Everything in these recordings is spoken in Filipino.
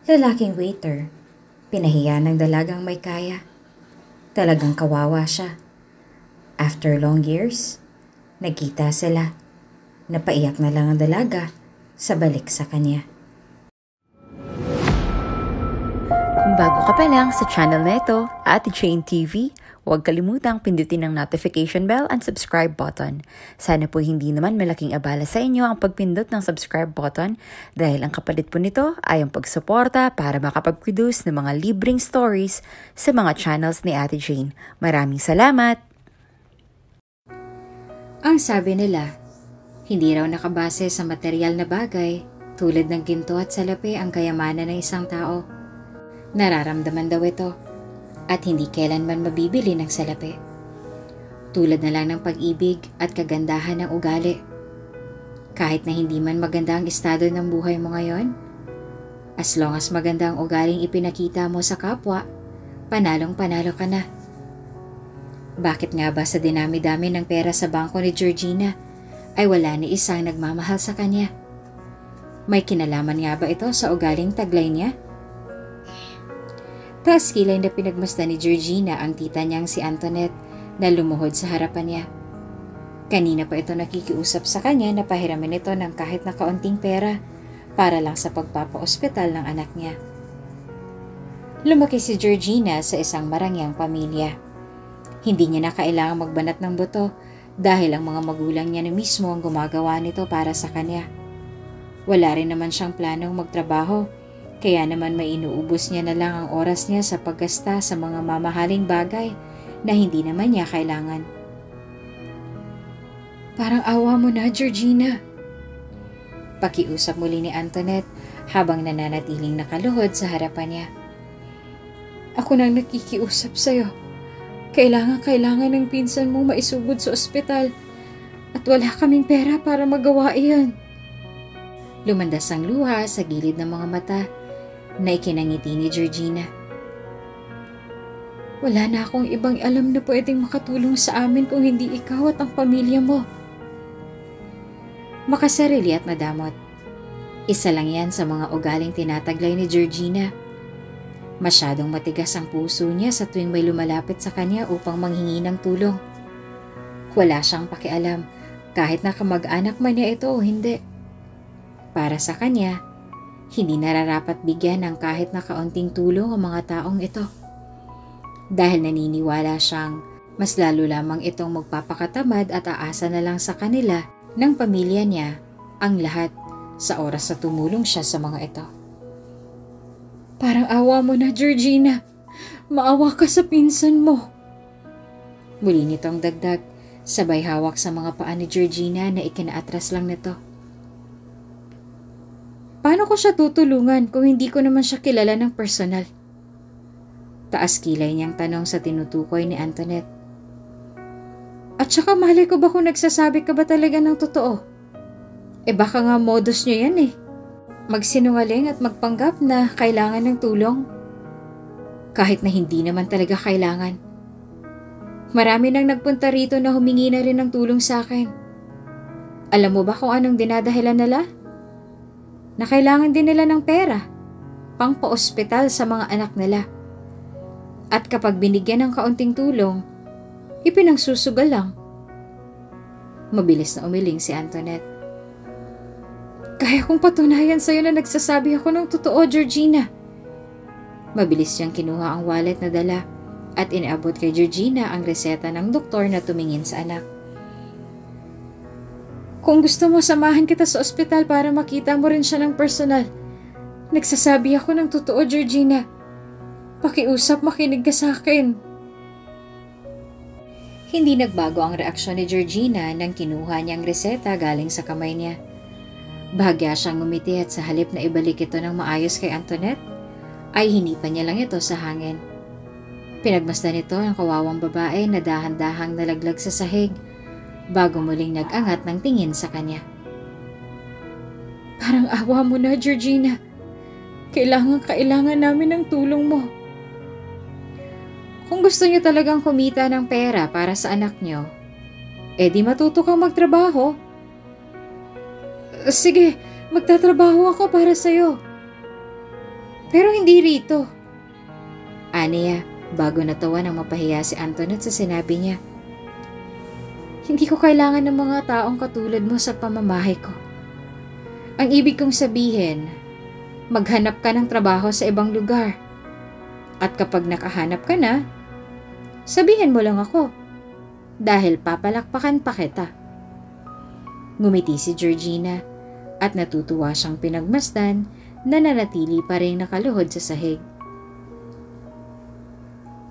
Lalaking waiter, pinahiya ng dalagang may kaya. Talagang kawawa siya. After long years, nagkita sila. Napaiyak na lang ang dalaga sa balik sa kanya. Kung bago ka pa lang sa channel na ito, Ate Jane TV, huwag kalimutang pindutin ang notification bell and subscribe button. Sana po hindi naman malaking abala sa inyo ang pagpindot ng subscribe button dahil ang kapalit po nito ay ang pagsuporta para makapag-produce ng mga libreng stories sa mga channels ni Ate Jane. Maraming salamat! Ang sabi nila, hindi raw nakabase sa material na bagay tulad ng ginto at salapi ang kayamanan ng isang tao. Nararamdaman daw ito at hindi kailanman mabibili ng salapi. Tulad na lang ng pag-ibig at kagandahan ng ugali. Kahit na hindi man maganda ang estado ng buhay mo ngayon, as long as maganda ang ugaling ipinakita mo sa kapwa, panalong-panalo ka na. Bakit nga ba sa dinami-dami ng pera sa bangko ni Georgina ay wala ni isang nagmamahal sa kanya? May kinalaman nga ba ito sa ugaling taglay niya? Taas kilay na pinagmasdan ni Georgina ang tita niyang si Antoinette na lumuhod sa harapan niya. Kanina pa ito nakikiusap sa kanya na pahiramin ito ng kahit na kaunting pera para lang sa pagpapa-ospital ng anak niya. Lumaki si Georgina sa isang marangyang pamilya. Hindi niya na kailangang magbanat ng buto dahil ang mga magulang niya na mismo ang gumagawa nito para sa kanya. Wala rin naman siyang planong magtrabaho. Kaya naman may inuubos niya na lang ang oras niya sa paggasta sa mga mamahaling bagay na hindi naman niya kailangan. Parang awa mo na, Georgina. Pakiusap muli ni Antoinette habang nananatiling nakaluhod sa harapan niya. Ako nang nakikiusap sa'yo. Kailangan ng pinsan mo maisugod sa ospital at wala kaming pera para magawa iyan. Lumandas ang luha sa gilid ng mga mata na ikinangiti ni Georgina. Wala na akong ibang alam na pwedeng makatulong sa amin kung hindi ikaw at ang pamilya mo. Makasarili at madamot. Isa lang yan sa mga ugaling tinataglay ni Georgina. Masyadong matigas ang puso niya sa tuwing may lumalapit sa kanya upang manghingi ng tulong. Wala siyang pakialam kahit na kamag-anak man niya ito o hindi. Para sa kanya, hindi nararapat bigyan ng kahit na kaunting tulong ang mga taong ito. Dahil naniniwala siyang mas lalo lamang itong magpapakatamad at aasa na lang sa kanila ng pamilya niya ang lahat sa oras na tumulong siya sa mga ito. Parang awa mo na, Georgina. Maawa ka sa pinsan mo. Muli nitong dagdag, sabay hawak sa mga paa ni Georgina na ikinaatras lang nito. Paano ko siya tutulungan kung hindi ko naman siya kilala ng personal? Taas kilay niyang tanong sa tinutukoy ni Antoinette. At saka malay ko ba kung nagsasabi ka ba talaga ng totoo? Baka nga modus niyo yan eh. Magsinungaling at magpanggap na kailangan ng tulong. Kahit na hindi naman talaga kailangan. Marami nang nagpunta rito na humingi na rin ng tulong sa akin. Alam mo ba kung anong dinadahilan nila? Na kailangan din nila ng pera, pang pa-ospital sa mga anak nila. At kapag binigyan ng kaunting tulong, ipinangsusugal lang. Mabilis na umiling si Antoinette. Kaya kong patunayan sa'yo na nagsasabi ako ng totoo, Georgina. Mabilis siyang kinuha ang wallet na dala at inaabot kay Georgina ang reseta ng doktor na tumingin sa anak. Kung gusto mo, samahan kita sa ospital para makita mo rin siya ng personal. Nagsasabi ako ng totoo, Georgina. Pakiusap, makinig ka sa akin. Hindi nagbago ang reaksyon ni Georgina nang kinuha niyang reseta galing sa kamay niya. Bahagya siyang ngumiti at sa halip na ibalik ito ng maayos kay Antoinette, ay hinipan niya lang ito sa hangin. Pinagmasdan nito ang kawawang babae na dahan-dahang nalaglag sa sahig bago muling nag-angat ng tingin sa kanya. Parang awa mo na, Georgina. Kailangan namin ng tulong mo. Kung gusto niyo talagang kumita ng pera para sa anak niyo, di matuto kang magtrabaho. Sige, magtatrabaho ako para sa'yo. Pero hindi rito. Aniya, bago natawa ng mapahiya si Antoinette sa sinabi niya. Hindi ko kailangan ng mga taong katulad mo sa pamamahay ko. Ang ibig kong sabihin, maghanap ka ng trabaho sa ibang lugar. At kapag nakahanap ka na, sabihin mo lang ako. Dahil papalakpakan pa kita. Ngumiti si Georgina at natutuwa siyang pinagmasdan na nanatili pa rin nakaluhod sa sahig.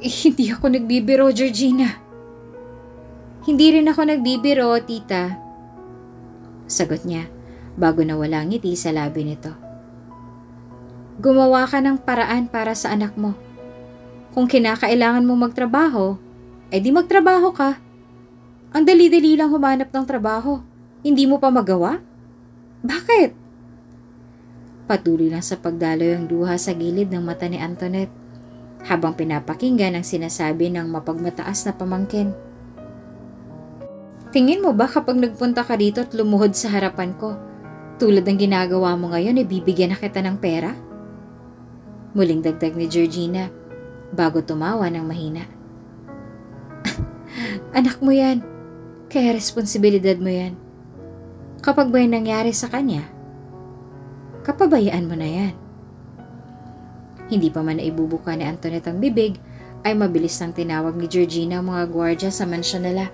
Hindi ako nagbibiro, Georgina. Hindi rin ako nagbibiro, tita. Sagot niya bago nawala ang ngiti sa labi nito. Gumawa ka ng paraan para sa anak mo. Kung kinakailangan mo magtrabaho, di magtrabaho ka. Ang dali-dali lang humanap ng trabaho. Hindi mo pa magawa? Bakit? Patuloy lang sa pagdaloy ang luha sa gilid ng mata ni Antoinette habang pinapakinggan ang sinasabi ng mapagmataas na pamangkin. Tingin mo ba kapag nagpunta ka dito at lumuhod sa harapan ko, tulad ng ginagawa mo ngayon, bibigyan na kita ng pera? Muling dagdag ni Georgina bago tumawa ng mahina. Anak mo yan, kaya responsibilidad mo yan. Kapag ba'y nangyari sa kanya, kapabayaan mo na yan. Hindi pa man naibubuka ni Antoinette ang bibig, ay mabilis nang tinawag ni Georgina ang mga gwardya sa mansyon nila.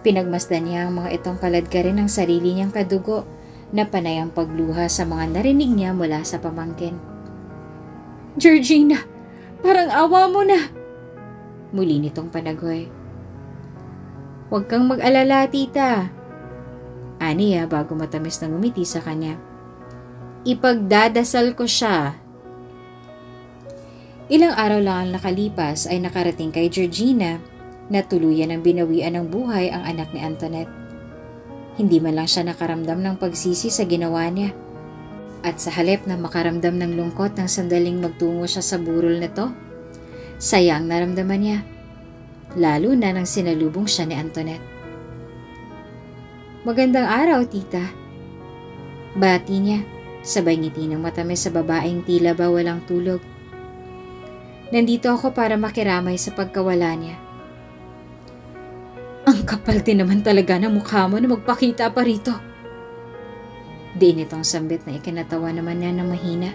Pinagmasdan niya ang mga itong kaladkarin ng sarili niyang kadugo na panay ang pagluha sa mga narinig niya mula sa pamangkin. Georgina, parang awa mo na! Muli nitong panagoy. Huwag kang mag-alala, tita. Aniya bago matamis na ngumiti sa kanya. Ipagdadasal ko siya. Ilang araw lang ang nakalipas ay nakarating kay Georgina na tuluyan ang binawian ng buhay ang anak ni Antoinette. Hindi man lang siya nakaramdam ng pagsisi sa ginawa niya. At sa halip na makaramdam ng lungkot ng sandaling magtungo siya sa burol nito, saya ang naramdaman niya. Lalo na nang sinalubong siya ni Antoinette. Magandang araw, tita. Bati niya, sabay ngiti ng matamis sa babaeng tila ba walang tulog. Nandito ako para makiramay sa pagkawala niya. Ang kapal din naman talaga ng mukha mo na magpakita pa rito. Diin itong sambit na ikinatawa naman niya ng mahina.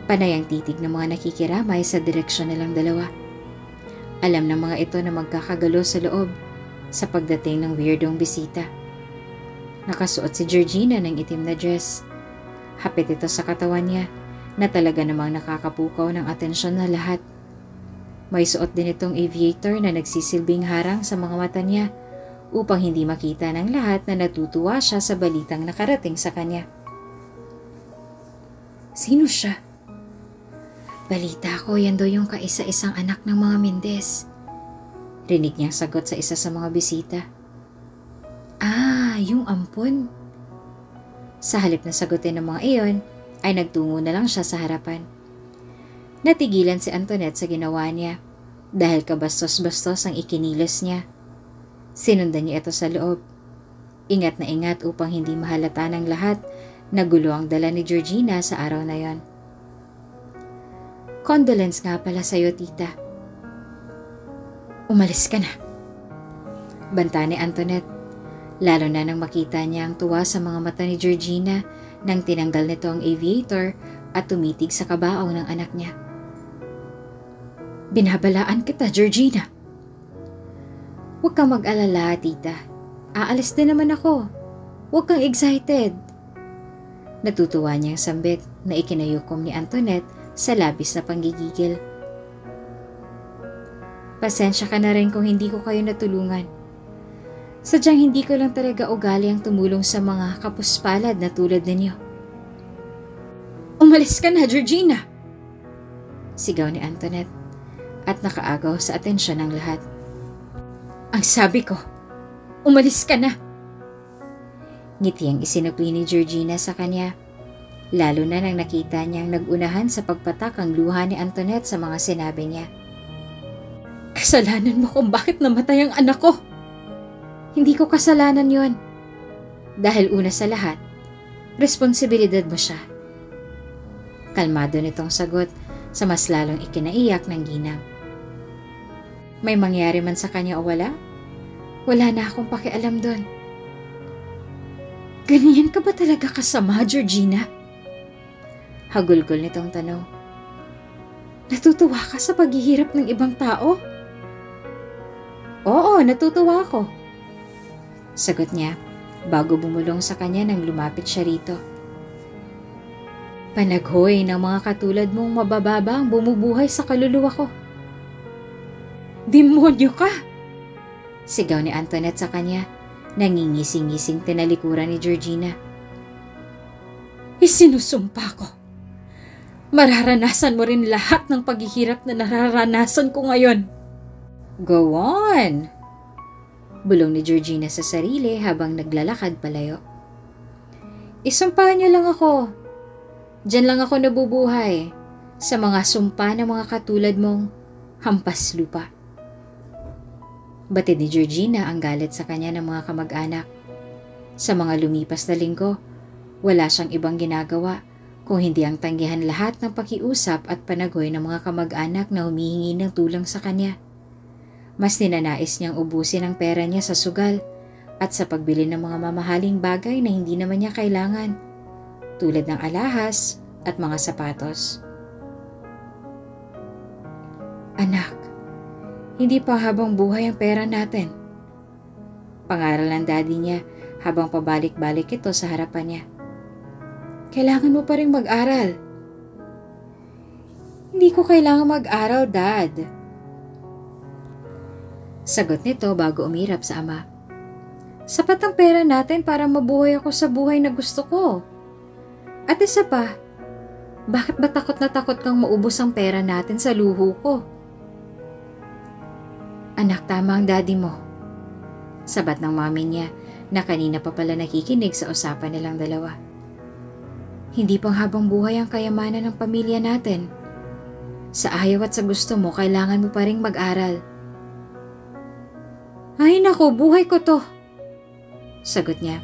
Panay ang titig ng mga nakikiramay sa direksyon nilang dalawa. Alam ng mga ito na magkakagalo sa loob sa pagdating ng weirdong bisita. Nakasuot si Georgina ng itim na dress. Hapit ito sa katawan niya na talaga namang nakakapukaw ng atensyon na lahat. May suot din itong aviator na nagsisilbing harang sa mga mata niya upang hindi makita ng lahat na natutuwa siya sa balitang nakarating sa kanya. Sino siya? Balita ko, yan daw yung kaisa-isang anak ng mga Mendez. Rinig niyang sagot sa isa sa mga bisita. Yung ampon. Sa halip na sagutin ng mga iyon, ay nagtungo na lang siya sa harapan. Natigilan si Antoinette sa ginawa niya dahil kabastos-bastos ang ikinilos niya. Sinundan niya ito sa loob. Ingat na ingat upang hindi mahalata ng lahat na gulo ang dala ni Georgina sa araw na yon. Condolence nga pala sa'yo, tita. Umalis ka na. Banta ni Antoinette. Lalo na nang makita niya ang tuwa sa mga mata ni Georgina nang tinanggal nito ang aviator at tumitig sa kabaong ng anak niya. Binabalaan kita, Georgina. Huwag kang mag-alala, tita. Aalis din naman ako. Huwag kang excited. Natutuwa niya ang sambit na ikinayukom ni Antoinette sa labis na panggigigil. Pasensya ka na rin kung hindi ko kayo natulungan. Sadyang hindi ko lang talaga ugali ang tumulong sa mga kapuspalad na tulad ninyo. Umalis ka na, Georgina! Sigaw ni Antoinette at nakaagaw sa atensyon ng lahat. Ang sabi ko, umalis ka na! Ngiti ang isinukli ni Georgina sa kanya, lalo na nang nakita niyang nagunahan sa pagpatak ang luha ni Antoinette sa mga sinabi niya. Kasalanan mo kung bakit namatay ang anak ko! Hindi ko kasalanan yon. Dahil una sa lahat, responsibilidad mo siya. Kalmado nitong sagot sa mas lalong ikinaiyak ng ginang. May mangyari man sa kanya o wala na akong pakialam doon. Ganyan ka ba talaga kasama, Georgina? Hagulgol nitong tanong. Natutuwa ka sa paghihirap ng ibang tao? Oo, natutuwa ako. Sagot niya bago bumulong sa kanya nang lumapit siya rito. Panaghoy ng mga katulad mong mabababa ang bumubuhay sa kaluluwa ko. Demonyo ka! Sigaw ni Antoinette sa kanya, nangingising-ngising tinalikuran ni Georgina. Isinusumpa ko. Mararanasan mo rin lahat ng paghihirap na nararanasan ko ngayon. Go on! Bulong ni Georgina sa sarili habang naglalakad palayo. Isumpahan niyo lang ako. Diyan lang ako nabubuhay sa mga sumpa ng mga katulad mong hampas lupa. Batid ni Georgina ang galit sa kanya ng mga kamag-anak. Sa mga lumipas na linggo, wala siyang ibang ginagawa kung hindi ang tanggihan lahat ng pakiusap at panaghoy ng mga kamag-anak na humihingi ng tulong sa kanya. Mas ninanais niyang ubusin ang pera niya sa sugal at sa pagbili ng mga mamahaling bagay na hindi naman niya kailangan, tulad ng alahas at mga sapatos. Anak, hindi pa habang buhay ang pera natin. Pangaral ng daddy niya habang pabalik-balik ito sa harapan niya. Kailangan mo pa rin mag-aral. Hindi ko kailangan mag-aral, Dad. Sagot nito bago umirap sa ama. Sapat ang pera natin para mabuhay ako sa buhay na gusto ko. At isa pa, bakit ba takot na takot kang maubos ang pera natin sa luho ko? Anak, tama ang daddy mo. Sabat ng mami niya na kanina pa pala nakikinig sa usapan nilang dalawa. Hindi pang habang buhay ang kayamanan ng pamilya natin. Sa ayaw at sa gusto mo, kailangan mo pa ring mag-aral. Ay nako, buhay ko to. Sagot niya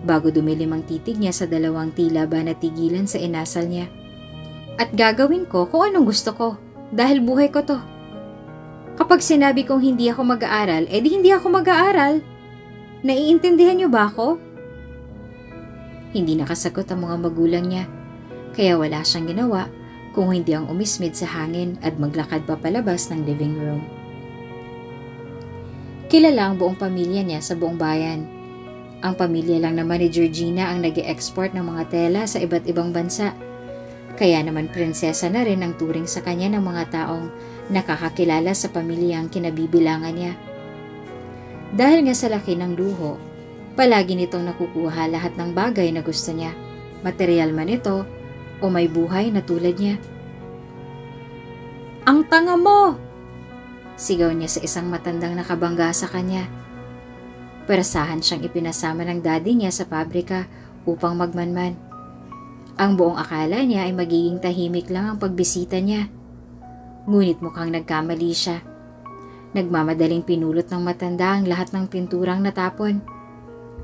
bago dumilim ang titig niya sa dalawang tila ba na tigilan sa inasal niya. At gagawin ko kung anong gusto ko dahil buhay ko to. Kapag sinabi kong hindi ako mag-aaral, edi hindi ako mag-aaral. Naiintindihan niyo ba ako? Hindi nakasagot ang mga magulang niya, kaya wala siyang ginawa kung hindi ang umismid sa hangin at maglakad pa palabas ng living room. Kilala ang buong pamilya niya sa buong bayan. Ang pamilya lang naman ni Georgina ang nag-e-export ng mga tela sa iba't ibang bansa. Kaya naman prinsesa na rin ang turing sa kanya ng mga taong nakakakilala sa pamilyang kinabibilangan niya. Dahil nga sa laki ng luho, palagi nitong nakukuha lahat ng bagay na gusto niya, material man ito o may buhay na tulad niya. Ang tanga mo! Sigaw niya sa isang matandang nakabangga sa kanya. Perasahan siyang ipinasama ng daddy niya sa pabrika upang magmanman. Ang buong akala niya ay magiging tahimik lang ang pagbisita niya. Ngunit mukhang nagkamali siya. Nagmamadaling pinulot ng matanda ang lahat ng pinturang natapon.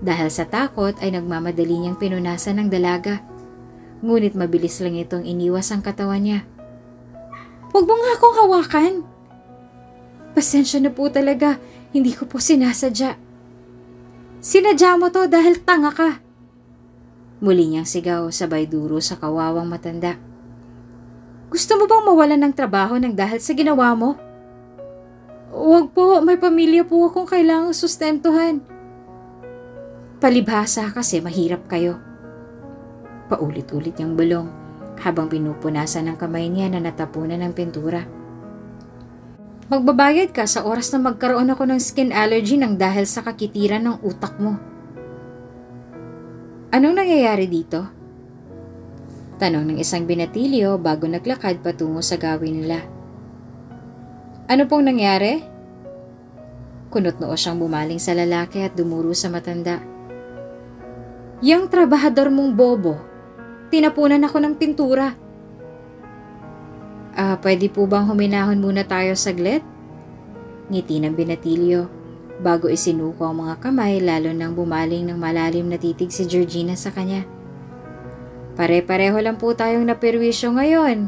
Dahil sa takot ay nagmamadali niyang pinunasan ng dalaga. Ngunit mabilis lang itong iniwas ang katawan niya. Huwag mo nga akong hawakan! Pasensya na po talaga, hindi ko po sinasadya. Sinadya mo to dahil tanga ka. Muli niyang sigaw sabay duro sa kawawang matanda. Gusto mo bang mawalan ng trabaho ng dahil sa ginawa mo? Huwag po, may pamilya po akong kailangang sustentuhan. Palibhasa kasi mahirap kayo. Paulit-ulit niyang bulong habang pinupunasan ng kamay niya na natapunan ng pintura. Magbabayad ka sa oras na magkaroon ako ng skin allergy ng dahil sa kakitiran ng utak mo. Anong nangyayari dito? Tanong ng isang binatilyo bago naglakad patungo sa gawin nila. Ano pong nangyari? Kunot noo siyang bumaling sa lalaki at dumuro sa matanda. Yang trabahador mong bobo, tinapunan ako ng pintura. Pwede po bang huminahon muna tayo saglit? Ngiti ng binatilyo bago isinuko ang mga kamay lalo nang bumaling ng malalim na titig si Georgina sa kanya. Pare-pareho lang po tayong naperwisyo ngayon.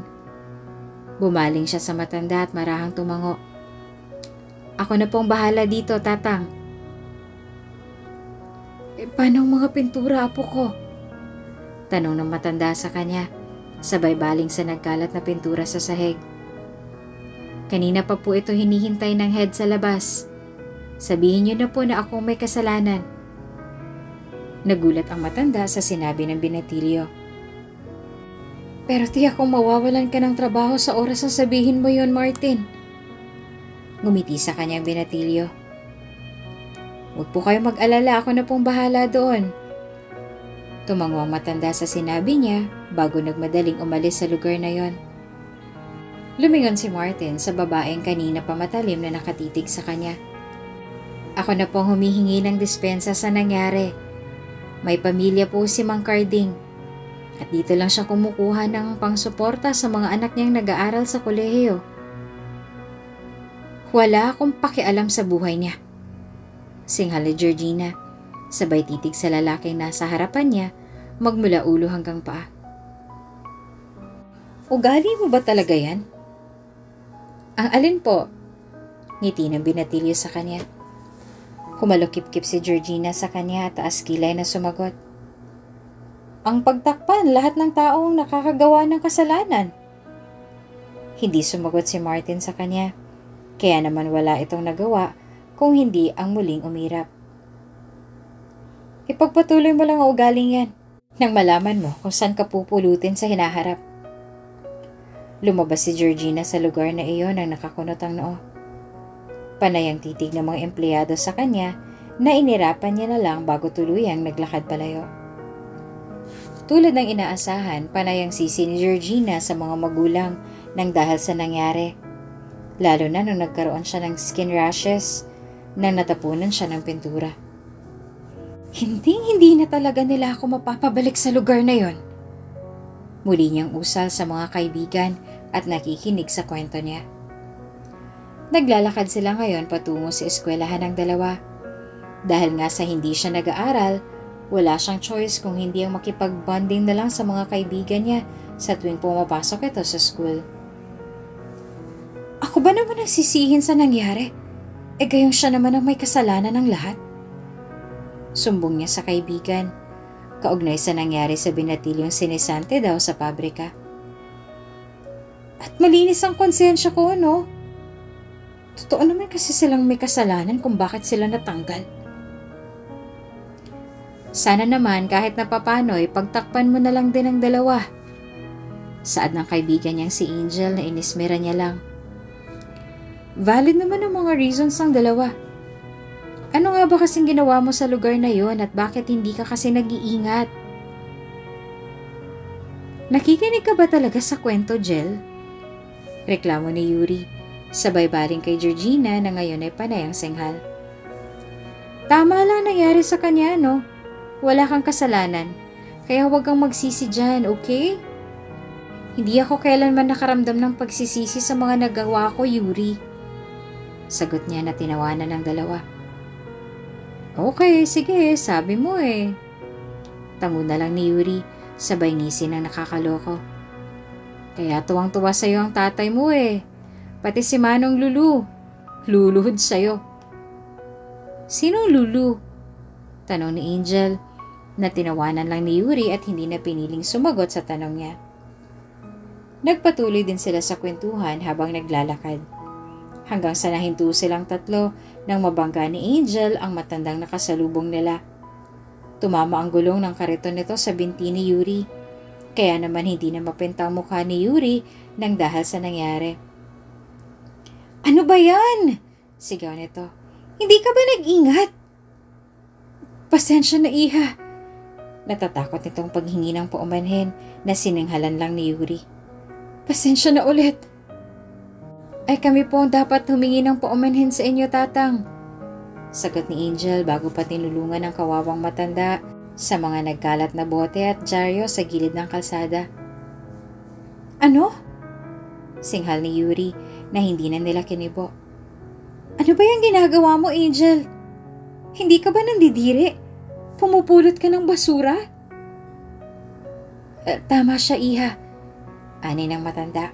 Bumaling siya sa matanda at marahang tumango. Ako na pong bahala dito, tatang. Paano ang mga pintura, apo ko? Tanong ng matanda sa kanya, sabay baling sa nagkalat na pintura sa sahig. Kanina pa po ito hinihintay ng head sa labas. Sabihin niyo na po na akong may kasalanan. Nagulat ang matanda sa sinabi ng binatilyo. Pero tiyak kung mawawalan ka ng trabaho sa oras na sabihin mo yon, Martin. Ngumiti sa kanya ang binatilyo. Huwag po kayo mag-alala, ako na pong bahala doon. Tumango ang matanda sa sinabi niya bago nagmadaling umalis sa lugar na yon. Lumingon si Martin sa babaeng kanina pa matalim na nakatitig sa kanya. Ako na pong humihingi ng dispensa sa nangyari. May pamilya po si Mang Carding. At dito lang siya kumukuha ng pangsuporta sa mga anak niyang nag-aaral sa kolehiyo. Wala akong pakialam sa buhay niya. Singhal ni Georgina, sabay titig sa lalaking nasa harapan niya, magmula ulo hanggang paa. Ugali mo ba talaga yan? Ang alin po? Ngiti ng binatilyo sa kanya. Humalukip-kip si Georgina sa kanya at taas kilay na sumagot. Ang pagtakpan lahat ng taong nakakagawa ng kasalanan. Hindi sumagot si Martin sa kanya, kaya naman wala itong nagawa kung hindi ang muling umirap. Ipagpatuloy mo lang ang ugaling yan nang malaman mo kung saan ka pupulutin sa hinaharap. Lumabas si Georgina sa lugar na iyon nang nakakunot ang noo. Panay ang titig ng mga empleyado sa kanya na inirapan niya na lang bago tuluyang naglakad palayo. Tulad ng inaasahan, panay ang sisi ni Georgina sa mga magulang nang dahil sa nangyari. Lalo na nung nagkaroon siya ng skin rashes nang natapunan siya ng pintura. Hindi na talaga nila ako mapapabalik sa lugar na yon. Muli niyang usal sa mga kaibigan at nakikinig sa kwento niya. Naglalakad sila ngayon patungo sa eskwelahan ng dalawa. Dahil nga sa hindi siya nag-aaral, wala siyang choice kung hindi ang makipag-bonding na lang sa mga kaibigan niya sa tuwing pumapasok ito sa school. Ako ba naman ang sisihin sa nangyari? Gayong siya naman ang may kasalanan ng lahat? Sumbong niya sa kaibigan, kaugnay sa nangyari sa binatilyong sinisante daw sa pabrika. At malinis ang konsensya ko, no? Totoo naman kasi silang may kasalanan kung bakit sila natanggal. Sana naman kahit na papano'y pagtakpan mo na lang din ang dalawa. Saad ng kaibigan niyang si Angel na inismera niya lang. Valid naman ang mga reasons ng dalawa. Ano nga ba kasing ginawa mo sa lugar na yon at bakit hindi ka kasi nag-iingat? Nakikinig ka ba talaga sa kwento, Jel? Reklamo ni Yuri, sabay baling kay Georgina na ngayon ay panay ang singhal. Tama lang nangyari sa kanya, no? Wala kang kasalanan, kaya huwag kang magsisi dyan, okay? Hindi ako kailanman nakaramdam ng pagsisisi sa mga nagawa ko, Yuri. Sagot niya na tinawanan ng dalawa. Okay, sige, sabi mo eh. Tango na lang ni Yuri, sabay ngisi ng nakakaloko. Kaya tuwang-tuwa sa'yo ang tatay mo eh. Pati si Manong Lulu. Luluhod sa'yo. Sinong Lulu? Tanong ni Angel, na tinawanan lang ni Yuri at hindi na piniling sumagot sa tanong niya. Nagpatuloy din sila sa kwentuhan habang naglalakad. Hanggang sa nahinto silang tatlo nang mabangga ni Angel ang matandang nakasalubong nila. Tumama ang gulong ng kariton nito sa binti ni Yuri. Kaya naman hindi na mapinta ang mukha ni Yuri nang dahil sa nangyari. Ano ba yan? Sigaw nito. Hindi ka ba nag-ingat? Pasensya na, iha. Natatakot nitong paghingi ng paumanhin na sininghalan lang ni Yuri. Pasensya na ulit. Ay kami po dapat humingi ng paumanhin sa inyo, tatang. Sagot ni Angel bago pa tinulungan ng kawawang matanda sa mga nagkalat na bote at dyaryo sa gilid ng kalsada. Ano? Singhal ni Yuri na hindi na nila kinibo. Ano ba yung ginagawa mo, Angel? Hindi ka ba nandidiri? Pumupulot ka ng basura? Tama siya, Iha. Ani ng matanda,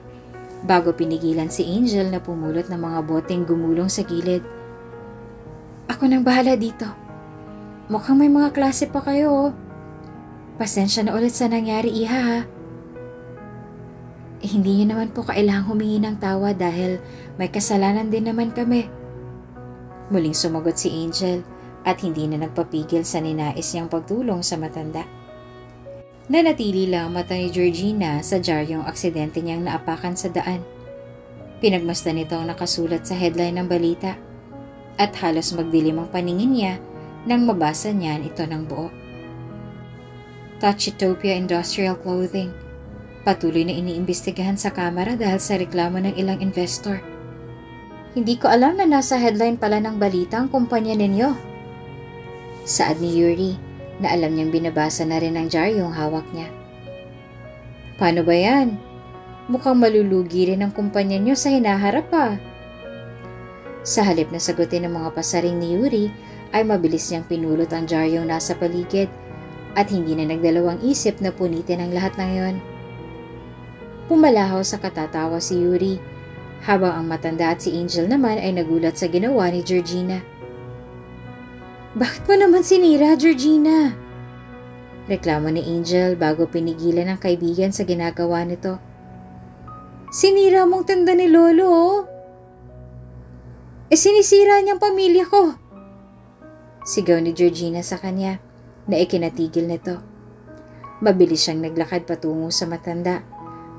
bago pinigilan si Angel na pumulot ng mga boteng gumulong sa gilid. Ako nang bahala dito. Mukhang may mga klase pa kayo, oh. Pasensya na ulit sa nangyari, Iha, ha? Hindi niyo naman po kailangang humingi ng tawa dahil may kasalanan din naman kami. Muling sumagot si Angel at hindi na nagpapigil sa ninais niyang pagtulong sa matanda. Nanatili lang ang mata ni Georgina sa diaryong aksidente niyang naapakan sa daan. Pinagmasdan nito ang nakasulat sa headline ng balita at halos magdilim ang paningin niya nang mabasa niyan ito ng buo. Touchitopia Industrial Clothing. Patuloy na iniimbestigahan sa kamera dahil sa reklamo ng ilang investor. Hindi ko alam na nasa headline pala ng balita ang kumpanya ninyo. Saad ni Yuri na alam niyang binabasa na rin ang diaryong hawak niya. Paano ba yan? Mukhang malulugi rin ang kumpanya niyo sa hinaharap pa. Sa halip na sagutin ng mga pasaring ni Yuri ay mabilis niyang pinulot ang diaryong nasa paligid at hindi na nagdalawang isip na punitin ang lahat ng yon. Pumalahaw sa katatawa si Yuri, habang ang matanda at si Angel naman ay nagulat sa ginawa ni Georgina. Bakit mo naman sinira, Georgina? Reklamo ni Angel bago pinigilan ng kaibigan sa ginagawa nito. Sinira mong tanda ni Lolo, oh. Sinisira niyang pamilya ko. Sigaw ni Georgina sa kanya na ikinatigil nito. Mabilis siyang naglakad patungo sa matanda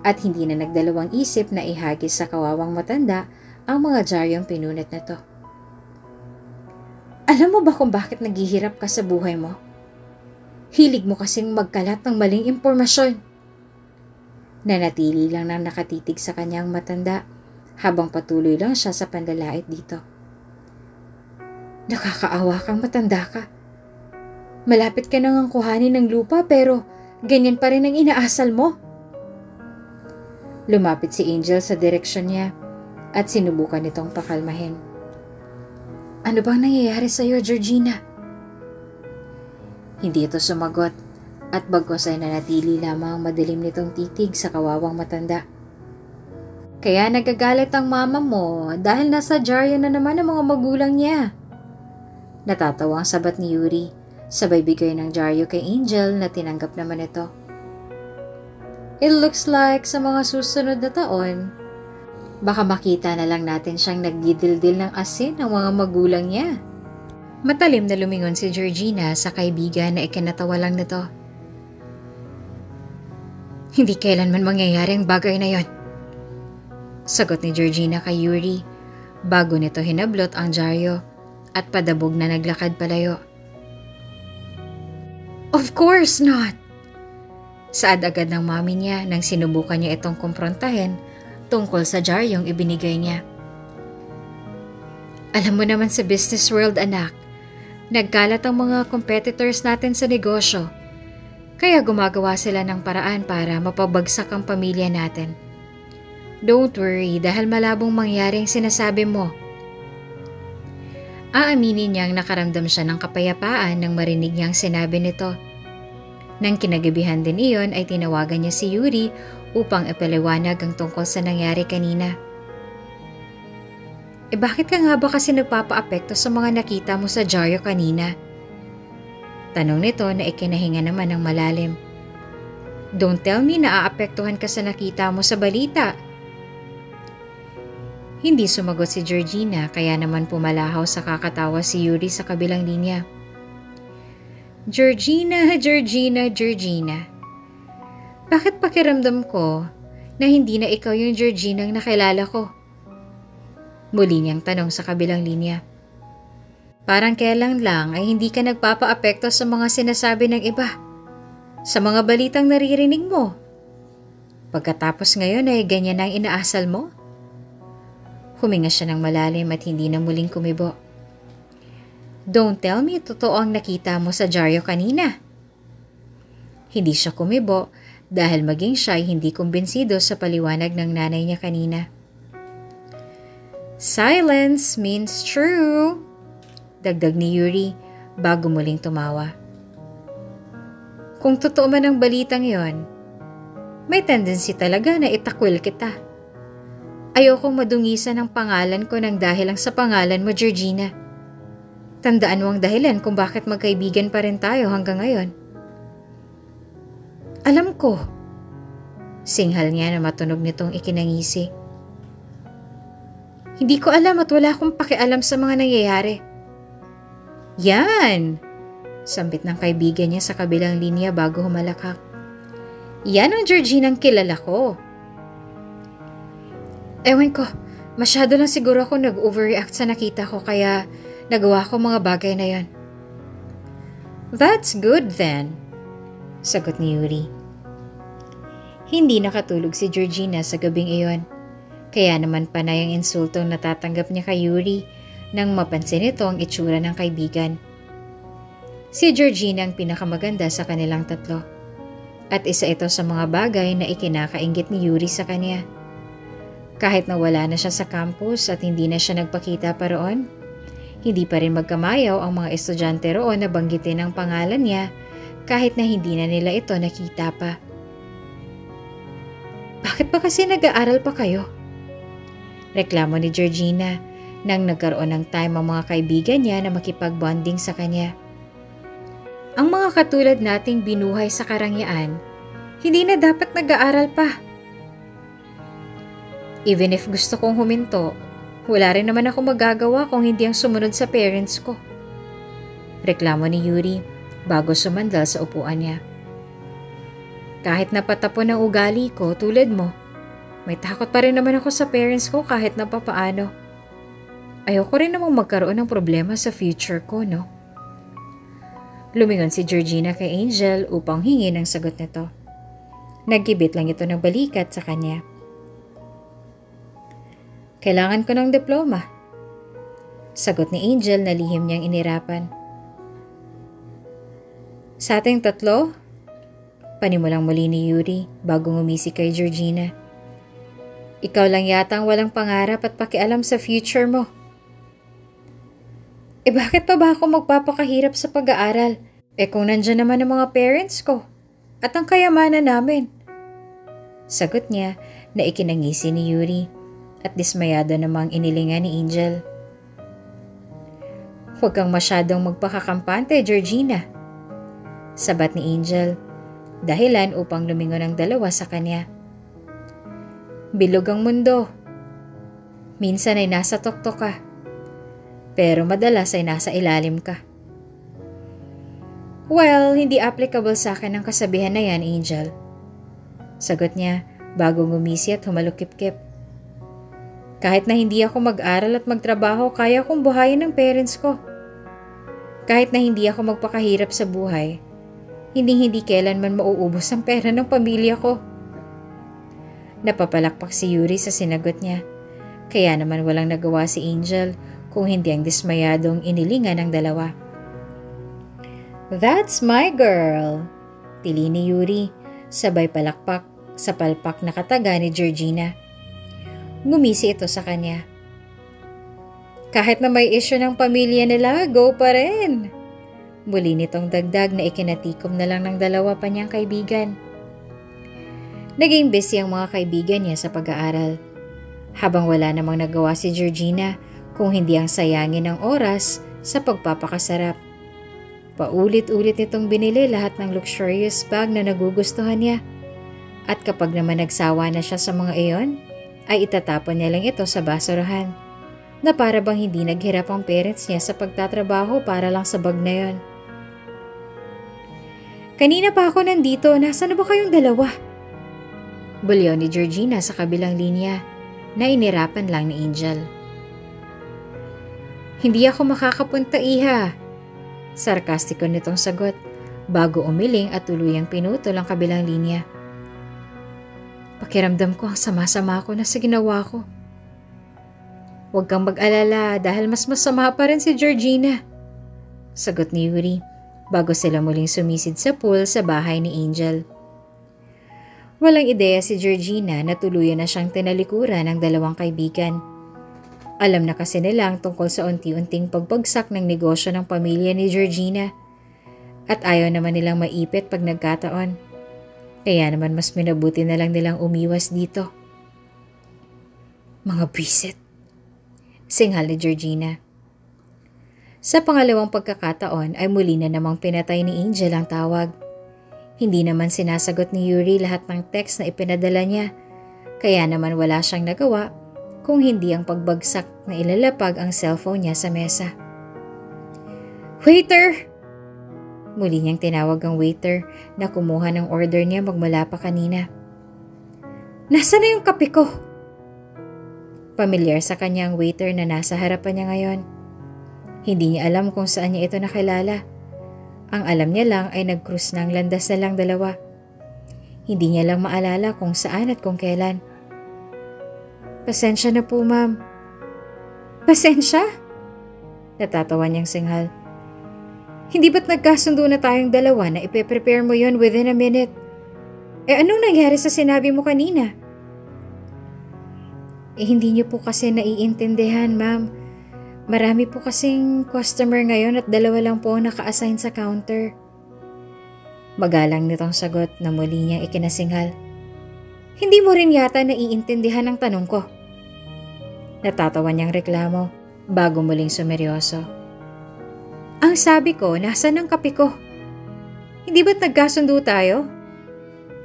at hindi na nagdalawang isip na ihagis sa kawawang matanda ang mga diaryong pinunit na to. Alam mo ba kung bakit naghihirap ka sa buhay mo? Hilig mo kasing magkalat ng maling impormasyon. Nanatili lang nang nakatitig sa kanyang matanda habang patuloy lang siya sa panlalait dito. Nakakaawa kang matanda ka. Malapit ka nang kuhanin ng lupa pero ganyan pa rin ang inaasal mo. Lumapit si Angel sa direksyon niya at sinubukan nitong pakalmahin. Ano bang nangyayari sa iyo, Georgina? Hindi ito sumagot at bagkos ay nanatili lamang madilim nitong titig sa kawawang matanda. Kaya nagagalit ang mama mo dahil nasa diaryo na naman ang mga magulang niya. Natatawa ang sabat ni Yuri, sabay bigay ng diaryo kay Angel na tinanggap naman ito. It looks like sa mga susunod na taon, baka makita na lang natin siyang nagdidildil ng asin ng mga magulang niya. Matalim na lumingon si Georgina sa kaibigan na ikinatawa lang nito. Hindi kailanman mangyayari ang bagay na yon. Sagot ni Georgina kay Yuri bago nito hinablot ang diaryo at padabog na naglakad palayo. Of course not! Saad agad ng mami niya nang sinubukan niya itong kumprontahin tungkol sa diaryong ibinigay niya. Alam mo naman sa business world, anak, nagkalat ang mga competitors natin sa negosyo. Kaya gumagawa sila ng paraan para mapabagsak ang pamilya natin. Don't worry dahil malabong mangyari ang sinasabi mo. Aaminin niyang nakaramdam siya ng kapayapaan nang marinig niyang sinabi nito. Nang kinagabihan din iyon ay tinawagan niya si Yuri upang ipaliwanag ang tungkol sa nangyari kanina. Bakit ka nga ba kasi nagpapaapekto sa mga nakita mo sa diaryo kanina? Tanong nito na ikinahinga naman ng malalim. Don't tell me na aapektuhan ka sa nakita mo sa balita. Hindi sumagot si Georgina kaya naman pumalahaw sa kakatawa si Yuri sa kabilang linya. Georgina. Bakit pakiramdam ko na hindi na ikaw yung Georgina ang nakilala ko? Muli niyang tanong sa kabilang linya. Parang kailan lang ay hindi ka nagpapaapekto sa mga sinasabi ng iba, sa mga balitang naririnig mo. Pagkatapos ngayon ay ganyan ang inaasal mo? Huminga siya ng malalim at hindi na muling kumibo. Don't tell me totoo ang nakita mo sa diaryo kanina. Hindi siya kumibo dahil maging siya ay hindi kumbinsido sa paliwanag ng nanay niya kanina. Silence means true, dagdag ni Yuri bago muling tumawa. Kung totoo man ang balitang yon, May tendency talaga na itakwil kita. Ayokong madungisan ang pangalan ko nang dahil lang sa pangalan mo, Georgina. Tandaan mo ang dahilan kung bakit magkaibigan pa rin tayo hanggang ngayon. Alam ko. Singhal niya na matunog nitong ikinangisi. Hindi ko alam at wala akong pakialam sa mga nangyayari. Yan! Sambit ng kaibigan niya sa kabilang linya bago humalakak. Yan ang Georgina ang kilala ko. Ewan ko, masyado lang siguro ako nag-overreact sa nakita ko kaya nagawa ko mga bagay na yon. That's good then, sagot ni Yuri. Hindi nakatulog si Georgina sa gabing iyon. Kaya naman panay ang insultong natatanggap niya kay Yuri nang mapansin ito ang itsura ng kaibigan. Si Georgina ang pinakamaganda sa kanilang tatlo. At isa ito sa mga bagay na ikinakainggit ni Yuri sa kanya. Kahit na wala na siya sa campus at hindi na siya nagpakita pa roon, hindi pa rin magkamayaw ang mga estudyante roon na banggitin ang pangalan niya kahit na hindi na nila ito nakita pa. Bakit pa kasi nag-aaral pa kayo? Reklamo ni Georgina nang nagkaroon ng time ang mga kaibigan niya na makipag-bonding sa kanya. Ang mga katulad nating binuhay sa karangyaan, hindi na dapat nag-aaral pa. Even if gusto kong huminto, wala rin naman ako magagawa kung hindi ang sumunod sa parents ko. Reklamo ni Yuri bago sumandal sa upuan niya. Kahit napatapon ang ugali ko tulad mo, may takot pa rin naman ako sa parents ko kahit na papaano. Ayoko rin namang magkaroon ng problema sa future ko, no? Lumingon si Georgina kay Angel upang hingin ang sagot nito. Nagkibit lang ito ng balikat sa kanya. Kailangan ko ng diploma. Sagot ni Angel na lihim niyang inirapan. Sa ating tatlo, panimulang muli ni Yuri bago ngumisi kay Georgina. Ikaw lang yata ang walang pangarap at pakialam sa future mo. Bakit pa ba ako magpapakahirap sa pag-aaral? Kung nandyan naman ang mga parents ko at ang kayamanan namin. Sagot niya na ikinangisi ni Yuri at dismayado namang inilingan ni Angel. Huwag kang masyadong magpakakampante, Georgina. Sabat ni Angel, dahilan upang lumingon ang dalawa sa kanya. Bilog ang mundo. Minsan ay nasa tuktok ka. Pero madalas ay nasa ilalim ka. Well, hindi applicable sa akin ang kasabihan na yan, Angel. Sagot niya bago ngumisi at humalukip-kip. Kahit na hindi ako mag-aral at magtrabaho, kaya kong buhayin ng parents ko. Kahit na hindi ako magpakahirap sa buhay, hindi kailanman mauubos ang pera ng pamilya ko. Napapalakpak si Yuri sa sinagot niya. Kaya naman walang nagawa si Angel kung hindi ang dismayadong inilingan ng dalawa. That's my girl, tili ni Yuri, sabay palakpak sa palpak na kataga ni Georgina. Ngumisi ito sa kanya. Kahit na may issue ng pamilya nila, go pa rin. Muli nitong dagdag na ikinatikom na lang ng dalawa pa niyang kaibigan. Naging busy ang mga kaibigan niya sa pag-aaral. Habang wala namang nagawa si Georgina, kung hindi ang sayangin ng oras sa pagpapakasarap. Paulit-ulit nitong binili lahat ng luxurious bag na nagugustuhan niya. At kapag naman nagsawa na siya sa mga iyon, ay itatapon niya lang ito sa basurahan. Na para bang hindi naghirap ang parents niya sa pagtatrabaho para lang sa bag na yon. Kanina pa ako nandito, nasaan na ba kayong dalawa? Bulyaw ni Georgina sa kabilang linya na inirapan lang ni Angel. Hindi ako makakapunta, iha. Sarkastiko nitong sagot bago umiling at tuluyang pinutol ang kabilang linya. Pakiramdam ko ang sama-sama ko na sa ginawa ko. Huwag kang mag-alala dahil mas masama pa rin si Georgina. Sagot ni Yuri bago sila muling sumisid sa pool sa bahay ni Angel. Walang ideya si Georgina na tuluyan na siyang tinalikuran ng dalawang kaibigan. Alam na kasi nila ang tungkol sa unti-unting pagbagsak ng negosyo ng pamilya ni Georgina at ayaw naman nilang maipit pag nagkataon. Kaya naman mas minabuti na lang nilang umiwas dito. Mga bisit, singhal ni Georgina. Sa pangalawang pagkakataon ay muli na namang pinatay ni Angel ang tawag. Hindi naman sinasagot ni Yuri lahat ng text na ipinadala niya, kaya naman wala siyang nagawa kung hindi ang pagbagsak na ilalapag ang cellphone niya sa mesa. Waiter! Muli niyang tinawag ang waiter na kumuha ng order niya magmula pa kanina. Nasaan na yung kape ko? Pamilyar sa kanya ang waiter na nasa harapan niya ngayon. Hindi niya alam kung saan niya ito nakilala. Ang alam niya lang ay nag-cruise ng landas na lang dalawa. Hindi niya lang maalala kung saan at kung kailan. Pasensya na po, ma'am. Pasensya? Natatawa niyang singhal. Hindi ba't nagkasundo na tayong dalawa na ipe-prepare mo yon within a minute? Anong nangyari sa sinabi mo kanina? Hindi niyo po kasi naiintindihan, ma'am. Marami po kasing customer ngayon at dalawa lang po naka-assign sa counter. Magalang nitong sagot na muli niyang ikinasinghal. Hindi mo rin yata naiintindihan ang tanong ko. Natatawa niyang reklamo bago muling sumeryoso. Ang sabi ko, nasan ang kape ko? Hindi ba't nagkasundo tayo?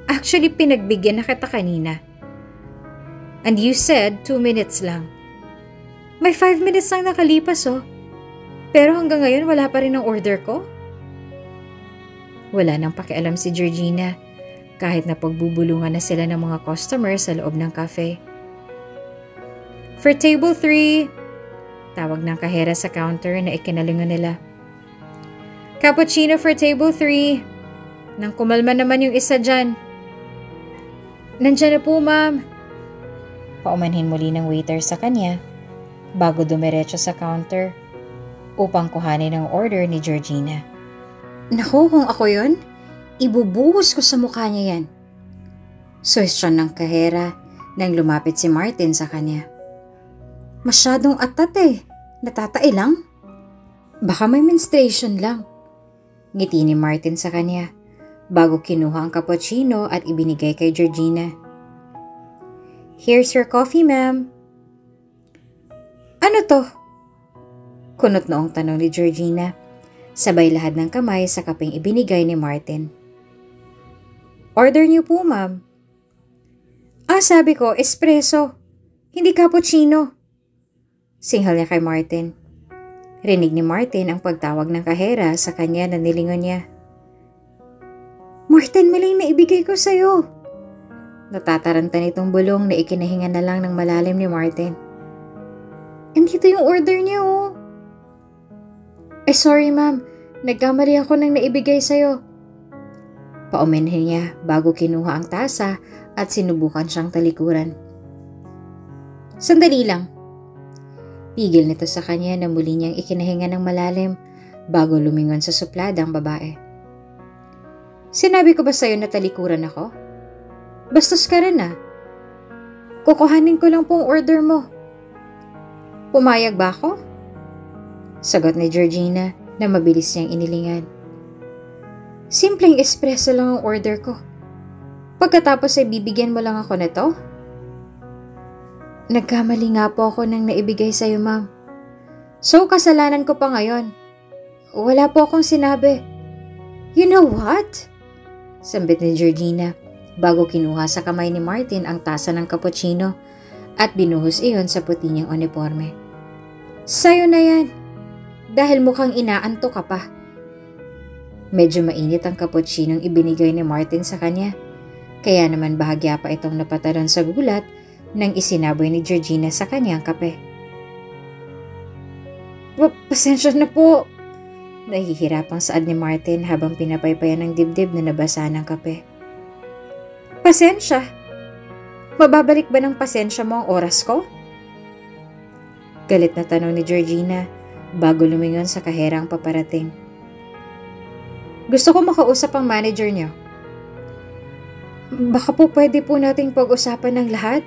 Actually, pinagbigyan na kita kanina. And you said 2 minutes lang. May 5 minutes lang nakalipas Pero hanggang ngayon wala pa rin ang order ko? Wala nang pakialam si Georgina kahit na pagbubulungan na sila ng mga customer sa loob ng cafe. For table 3, tawag ng kahera sa counter na ikinalingon nila. Cappuccino for table 3. Nang kumalma naman yung isa dyan. Nandiyan na po, ma'am. Paumanhin muli ng waiter sa kanya bago dumiretso sa counter upang kuhanin ang order ni Georgina. Naku, kung ako yun, ibubuhos ko sa mukha niya yan. Suwestyon ng kahera nang lumapit si Martin sa kanya. Masyadong atat Natatai lang. Baka may menstruation lang. Ngiti ni Martin sa kanya bago kinuha ang cappuccino at ibinigay kay Georgina. Here's your coffee, ma'am. Ano to? Kunot noong tanong ni Georgina, sabay lahad ng kamay sa kapeng ibinigay ni Martin. Order niyo po, ma'am. Sabi ko, espresso, hindi cappuccino. Singhal niya kay Martin. Rinig ni Martin ang pagtawag ng kahera sa kanya na nilingon niya. Martin, maling na ibigay ko sa'yo. Natataranta nitong bulong na ikinahinga na lang ng malalim ni Martin. Andito yung order niya, sorry ma'am, nagkamali ako nang naibigay sa'yo. Paumanhin niya bago kinuha ang tasa at sinubukan siyang talikuran. Sandali lang. Pigil nito sa kanya na muli niyang ikinahinga ng malalim bago lumingon sa supladang babae. Sinabi ko ba sa'yo na talikuran ako? Bastos ka rin Kukuhanin ko lang pong order mo. Pumayag ba ako? Sagot ni Georgina na mabilis niyang inilingan. Simpleng espresso lang ang order ko. Pagkatapos ay bibigyan mo lang ako nito? Nagkamali nga po ako nang naibigay sa'yo, ma'am. So, kasalanan ko pa ngayon. Wala po akong sinabi. You know what? Sambit ni Georgina bago kinuha sa kamay ni Martin ang tasa ng cappuccino at binuhos iyon sa puti niyang uniforme. Sa'yo na yan. Dahil mukhang inaanto ka pa. Medyo mainit ang cappuccino ibinigay ni Martin sa kanya. Kaya naman bahagya pa itong napataron sa gulat nang isinaboy ni Georgina sa kanyang kape. Pasensya na po. Nahihirapang saad ni Martin habang pinapaypayan ng dibdib na nabasa ng kape. Pasensya? Mababalik ba ng pasensya mo ang oras ko? Galit na tanong ni Georgina bago lumingon sa kaherang paparating. Gusto ko makausap ang manager niyo. Baka po pwede po nating pag-usapan ng lahat?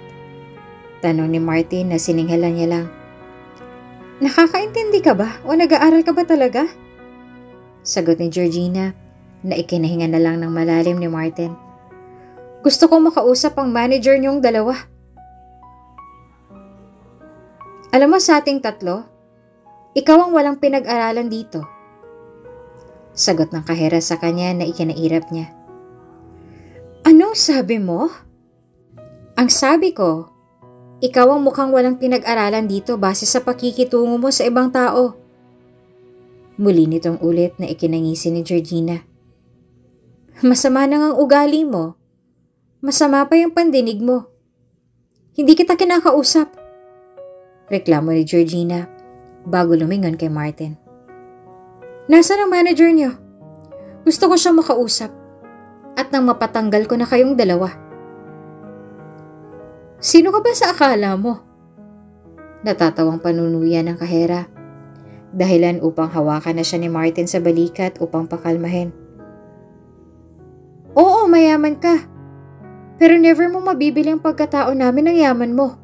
Tanong ni Martin na sininghalan niya lang. Nakakaintindi ka ba o nag-aaral ka ba talaga? Sagot ni Georgina na ikinahinga na lang ng malalim ni Martin. Gusto kong makausap ang manager niyong dalawa. Alam mo sa ating tatlo, ikaw ang walang pinag-aralan dito. Sagot ng kahera sa kanya na ikinairap niya. Anong sabi mo? Ang sabi ko, ikaw ang mukhang walang pinag-aralan dito base sa pakikitungo mo sa ibang tao. Muli nitong ulit na ikinangisi ni Georgina. Masama na ang ugali mo. Masama pa yung pandinig mo. Hindi kita kinakausap. Reklamo ni Georgina bago lumingon kay Martin. Nasaan ang manager niyo? Gusto ko siyang makausap at nang mapatanggal ko na kayong dalawa. Sino ka ba sa akala mo? Natatawang panunuyan ng kahera. Dahilan upang hawakan na siya ni Martin sa balikat upang pakalmahin. Oo, mayaman ka. Pero never mo mabibili ang pagkatao namin ng yaman mo.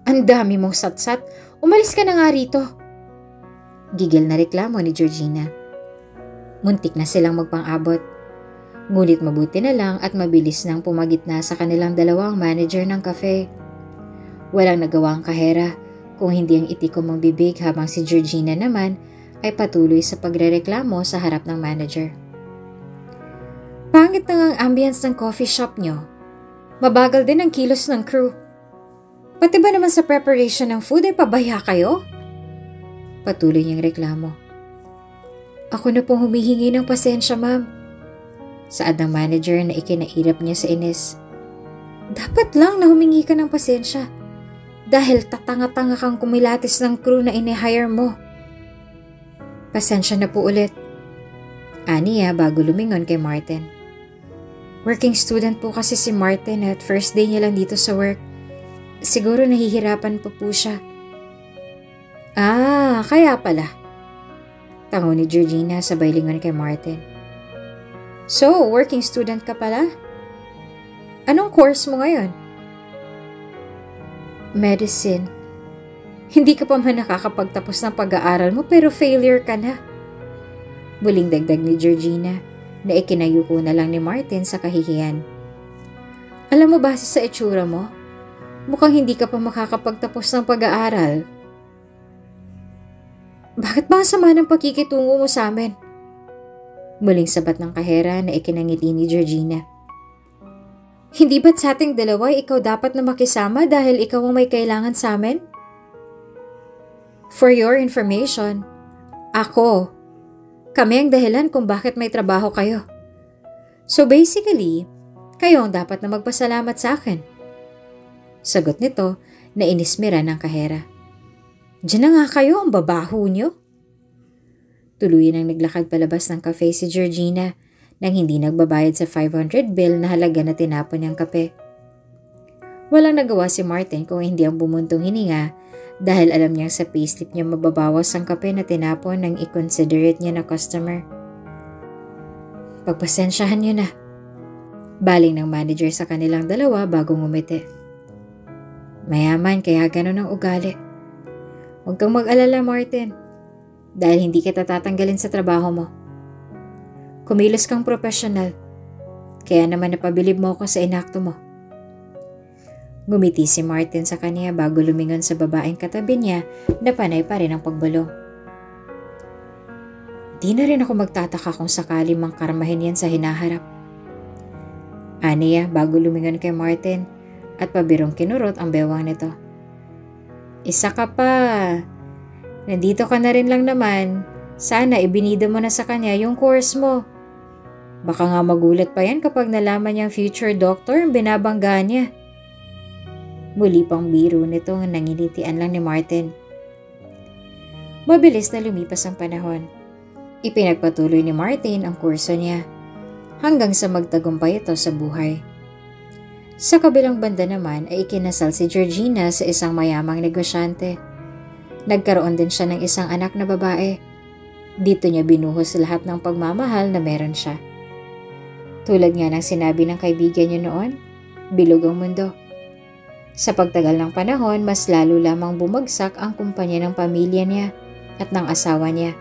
Ang dami mong satsat. Umalis ka na nga rito. Gigil na reklamo ni Georgina. Muntik na silang magpang-abot. Ngunit mabuti na lang at mabilis nang pumagitna sa kanilang dalawang manager ng cafe. Walang nagawa ang kahera kung hindi ang itikom ang bibig habang si Georgina naman ay patuloy sa pagrereklamo sa harap ng manager. Pangit na ang ambience ng coffee shop nyo. Mabagal din ang kilos ng crew. Pati ba naman sa preparation ng food ay pabaya kayo? Patuloy niyang reklamo. Ako na pong humihingi ng pasensya, ma'am. Saad ng manager na ikinairap niya sa inis. Dapat lang na humingi ka ng pasensya. Dahil tatanga-tanga kang kumilatis ng crew na ini-hire mo. Pasensya na po ulit. Aniya bago lumingon kay Martin. Working student po kasi si Martin at first day niya lang dito sa work. Siguro nahihirapan po siya. Ah, kaya pala. Tango ni Georgina sabay lingon kay Martin. So, working student ka pala? Anong course mo ngayon? Medicine. Hindi ka pa man nakakapagtapos ng pag-aaral mo pero failure ka na. Muling dagdag ni Georgina na ikinayuko na lang ni Martin sa kahihiyan. Alam mo base sa itsura mo, mukhang hindi ka pa makakapagtapos ng pag-aaral. Bakit ba ang sama ng pakikitungo mo sa amin? Muling sabat ng kahera na ikinangiti ni Georgina. Hindi ba't sa ating dalawa ikaw dapat na makisama dahil ikaw ang may kailangan sa amin? For your information, kami ang dahilan kung bakit may trabaho kayo. So basically, kayo ang dapat na magpasalamat sa akin. Sagot nito na inismira ng kahera. Diyan na nga kayo, ang babaho nyo. Tuluyan ang naglakad palabas ng cafe si Georgina nang hindi nagbabayad sa 500 bill na halaga na tinapon niyang kape. Walang nagawa si Martin kung hindi ang bumuntong hininga dahil alam niyang sa payslip niya mababawas ang kape na tinapon ng i-considerate niya na customer. Pagpasensyahan niyo na. Baling ng manager sa kanilang dalawa bago ngumiti. Mayaman kaya ganun ang ugali. Huwag kang mag-alala, Martin, dahil hindi kita tatanggalin sa trabaho mo. Kumilos kang profesional, kaya naman napabilib mo ako sa inakto mo. Ngumiti si Martin sa kanya bago lumingon sa babaeng katabi niya na panay pa rin ang pagbulong. Di na rin ako magtataka kung sakali mang karmahin yan sa hinaharap. Aniya bago lumingon kay Martin at pabirong kinurot ang bewang nito. Isa ka pa. Nandito ka na rin lang naman. Sana ibinida mo na sa kanya yung course mo. Baka nga magulat pa yan kapag nalaman niyang future doctor ang binabangga niya. Muli pang biro nito ang nanginitian lang ni Martin. Mabilis na lumipas ang panahon. Ipinagpatuloy ni Martin ang kurso niya hanggang sa magtagumpay ito sa buhay. Sa kabilang banda naman ay ikinasal si Georgina sa isang mayamang negosyante. Nagkaroon din siya ng isang anak na babae. Dito niya binuhos lahat ng pagmamahal na meron siya. Tulad nga ng sinabi ng kaibigan niya noon, bilog ang mundo. Sa pagtagal ng panahon, mas lalo lamang bumagsak ang kumpanya ng pamilya niya at ng asawa niya.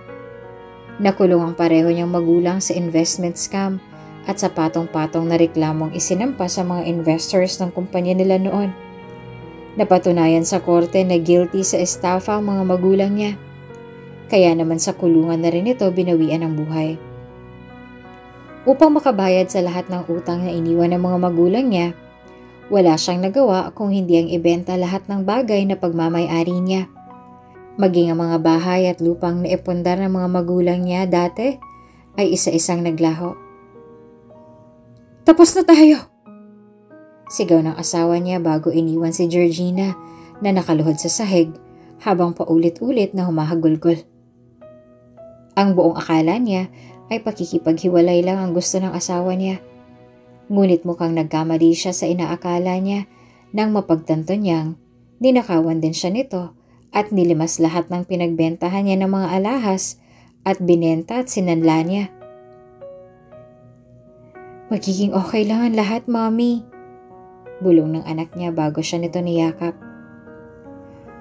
Nakulong ang pareho niyang magulang sa investment scam at sa patong-patong na reklamong isinampa sa mga investors ng kumpanya nila noon. Napatunayan sa korte na guilty sa estafa ang mga magulang niya. Kaya naman sa kulungan na rin ito binawian ng buhay. Upang makabayad sa lahat ng utang na iniwan ng mga magulang niya, wala siyang nagawa kung hindi ang ibenta lahat ng bagay na pagmamay-ari niya. Maging ang mga bahay at lupang naipundar ng mga magulang niya dati ay isa-isang naglaho. "Tapos na tayo!" Sigaw ng asawa niya bago iniwan si Georgina na nakaluhod sa sahig habang paulit-ulit na humahagulgol. Ang buong akala niya ay pakikipaghiwalay lang ang gusto ng asawa niya. Ngunit mukhang nagkamali siya sa inaakala niya nang mapagtanto niyang ninakawan din siya nito at nilimas lahat ng pinagbentahan niya ng mga alahas at binenta at sinanla niya. "Magiging okay lang ang lahat, Mommy," bulong ng anak niya bago siya nito niyakap.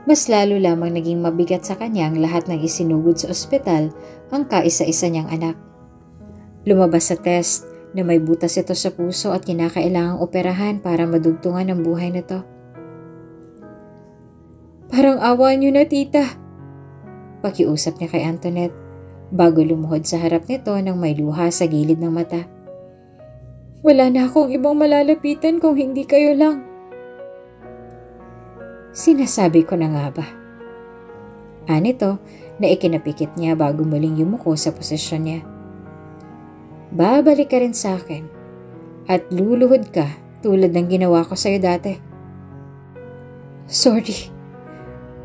Mas lalo lamang naging mabigat sa kanya ang lahat ng isinugod sa ospital ang kaisa-isa niyang anak. Lumabas sa test na may butas ito sa puso at kinakailangang operahan para madugtungan ang buhay nito. "Parang awa niyo na, tita," pakiusap niya kay Antoinette bago lumuhod sa harap nito ng may luha sa gilid ng mata. "Wala na akong ibang malalapitan kung hindi kayo lang." "Sinasabi ko na nga ba?" Anito na ikinapikit niya bago muling yumuko sa posisyon niya. "Babalik ka rin sa akin at luluhod ka tulad ng ginawa ko sa'yo dati." "Sorry.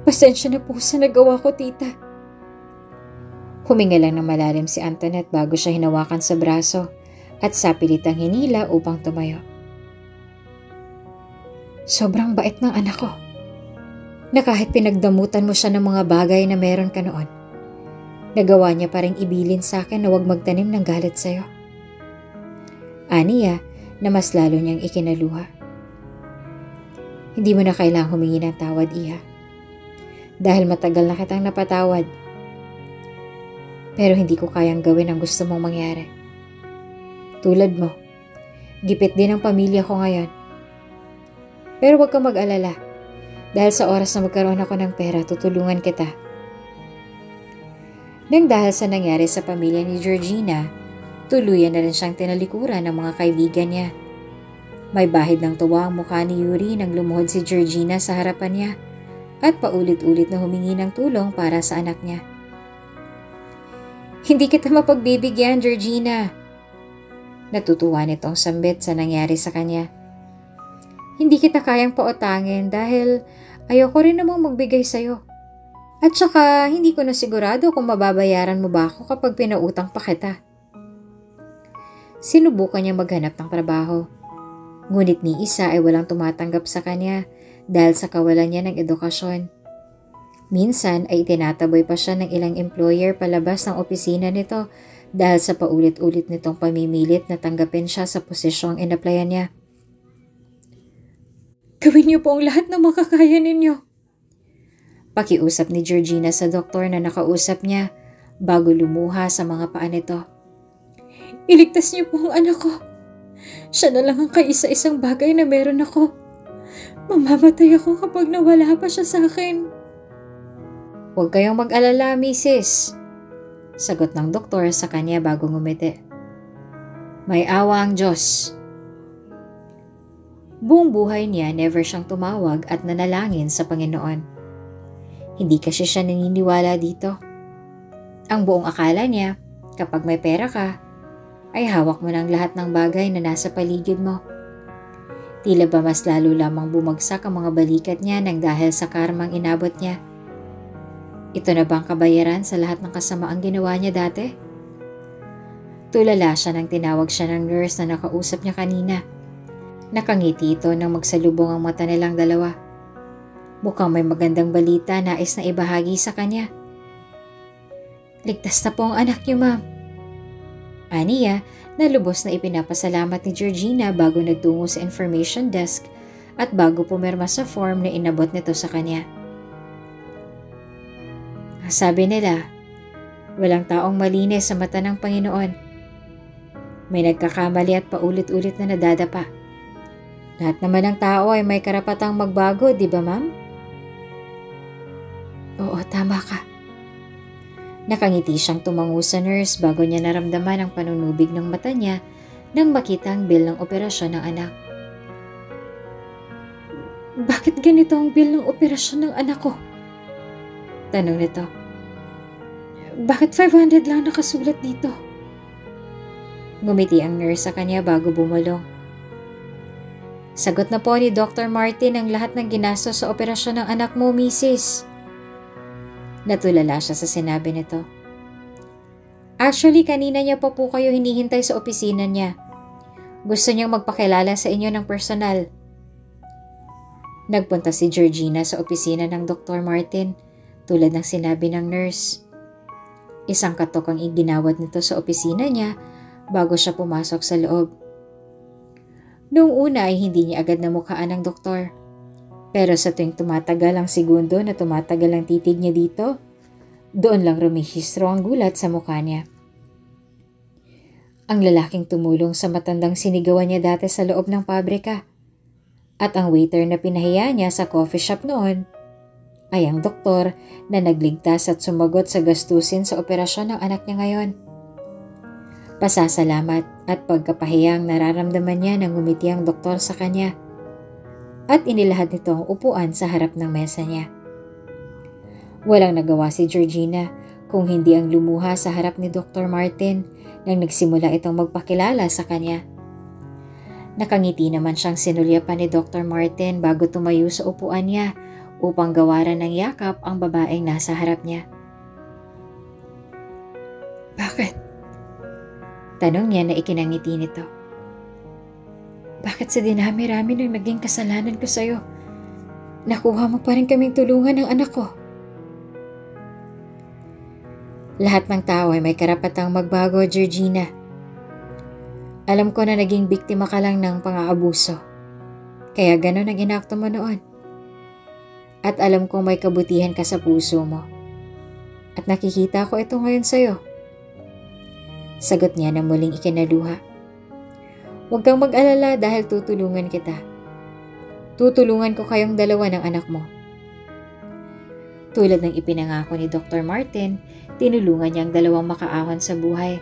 Pasensya na po sa nagawa ko, tita." Huminga lang ng malalim si Antoinette bago siya hinawakan sa braso at sapilitang hinila upang tumayo. "Sobrang bait ng anak ko, na kahit pinagdamutan mo siya ng mga bagay na meron ka noon, nagawa niya pa rin ibilin sa akin na huwag magtanim ng galit sa'yo." Aniya na mas lalo niyang ikinaluha. "Hindi mo na kailangang humingi ng tawad, Iha. Dahil matagal na kitang napatawad. Pero hindi ko kayang gawin ang gusto mong mangyari. Tulad mo, gipit din ang pamilya ko ngayon. Pero huwag kang mag-alala. Dahil sa oras na magkaroon ako ng pera, tutulungan kita." Nang dahil sa nangyari sa pamilya ni Georgina, tuluyan na rin siyang tinalikuran ng mga kaibigan niya. May bahid ng tuwa ang mukha ni Yuri nang lumuhod si Georgina sa harapan niya at paulit-ulit na humingi ng tulong para sa anak niya. "Hindi kita mapagbibigyan, Georgina." Natutuwa nitong sambit sa nangyari sa kanya. "Hindi kita kayang pautangin dahil ayoko rin namang magbigay sa'yo. At saka hindi ko na sigurado kung mababayaran mo ba ako kapag pinautang pa kita." Sinubukan niya maghanap ng trabaho. Ngunit ni isa ay walang tumatanggap sa kanya dahil sa kawalan niya ng edukasyon. Minsan ay itinataboy pa siya ng ilang employer palabas ng opisina nito dahil sa paulit-ulit nitong pamimilit na tanggapin siya sa posisyong inaplayan niya. "Gawin niyo po ang lahat ng makakaya ninyo," pakiusap ni Georgina sa doktor na nakausap niya bago lumuha sa mga paa nito. "Iligtas niyo po ang anak ko. Siya na lang ang kaisa-isang bagay na meron ako. Mamamatay ako kapag nawala pa siya sa akin." "Huwag kayong mag-alala, Mrs." sagot ng doktor sa kanya bago ngumiti. "May awa ang Diyos." Buong buhay niya never siyang tumawag at nanalangin sa Panginoon. Hindi kasi siya naniniwala dito. Ang buong akala niya, kapag may pera ka, ay hawak mo ng lahat ng bagay na nasa paligid mo. Tila ba mas lalo lamang bumagsak ang mga balikat niya nang dahil sa karmang inabot niya. Ito na bang kabayaran sa lahat ng kasamaang ginawa niya dati? Tulala siya nang tinawag siya ng nurse na nakausap niya kanina. Nakangiti ito nang magsalubong ang mata nilang dalawa. Mukhang may magandang balita nais na ibahagi sa kanya. "Ligtas na po ang anak niyo, ma'am." Aniya na lubos na ipinapasalamat ni Georgina bago nagtungo sa information desk at bago pumirma sa form na inabot nito sa kanya. Sabi nila, walang taong malinis sa mata ng Panginoon. May nagkakamali at paulit-ulit na nadadapa. Lahat naman ng tao ay may karapatang magbago, di ba ma'am? Oo, tama ka. Nakangiti siyang tumango sa nurse bago niya naramdaman ang panunubig ng mata niya nang makita ang bill ng operasyon ng anak. Bakit ganito ang bill ng operasyon ng anak ko? Tanong nito. Bakit 500 lang nakasulat dito? Ngumiti ang nurse sa kanya bago bumulong. Sagot na po ni Dr. Martin ang lahat ng ginastos sa operasyon ng anak mo, Mrs. Natulala siya sa sinabi nito. Actually, kanina niya pa po kayo hinihintay sa opisina niya. Gusto niyang magpakilala sa inyo ng personal. Nagpunta si Georgina sa opisina ng Dr. Martin tulad ng sinabi ng nurse. Isang katok ang iginawad nito sa opisina niya bago siya pumasok sa loob. Noong una ay hindi niya agad namukhaan ng doktor. Pero sa tuwing tumatagal ang segundo na tumatagal ang titig niya dito, doon lang rumihistro ang gulat sa mukha niya. Ang lalaking tumulong sa matandang sinigawan niya dati sa loob ng pabrika at ang waiter na pinahiya niya sa coffee shop noon ay ang doktor na nagligtas at sumagot sa gastusin sa operasyon ng anak niya ngayon. Pasasalamat at pagkapahiyang nararamdaman niya nang ngumiti ang doktor sa kanya at inilahad nito ang upuan sa harap ng mesa niya. Walang nagawa si Georgina kung hindi ang lumuha sa harap ni Dr. Martin nang nagsimula itong magpakilala sa kanya. Nakangiti naman siyang sinulyapan ni Dr. Martin bago tumayo sa upuan niya upang gawaran ng yakap ang babaeng nasa harap niya. Bakit? Tanong niya na ikinangiti nito. Bakit sa dinami-rami ng naging kasalanan ko sa'yo, nakuha mo pa rin kaming tulungan ng anak ko? Lahat ng tao ay may karapatang magbago, Georgina. Alam ko na naging biktima ka lang ng pang-aabuso. Kaya ganon ang inakto mo noon. At alam kong may kabutihan ka sa puso mo. At nakikita ko ito ngayon sa'yo. Sagot niya na muling ikinaluha. Huwag kang mag-alala dahil tutulungan kita. Tutulungan ko kayong dalawa ng anak mo. Tulad ng ipinangako ni Dr. Martin, tinulungan niya ang dalawang makaahon sa buhay.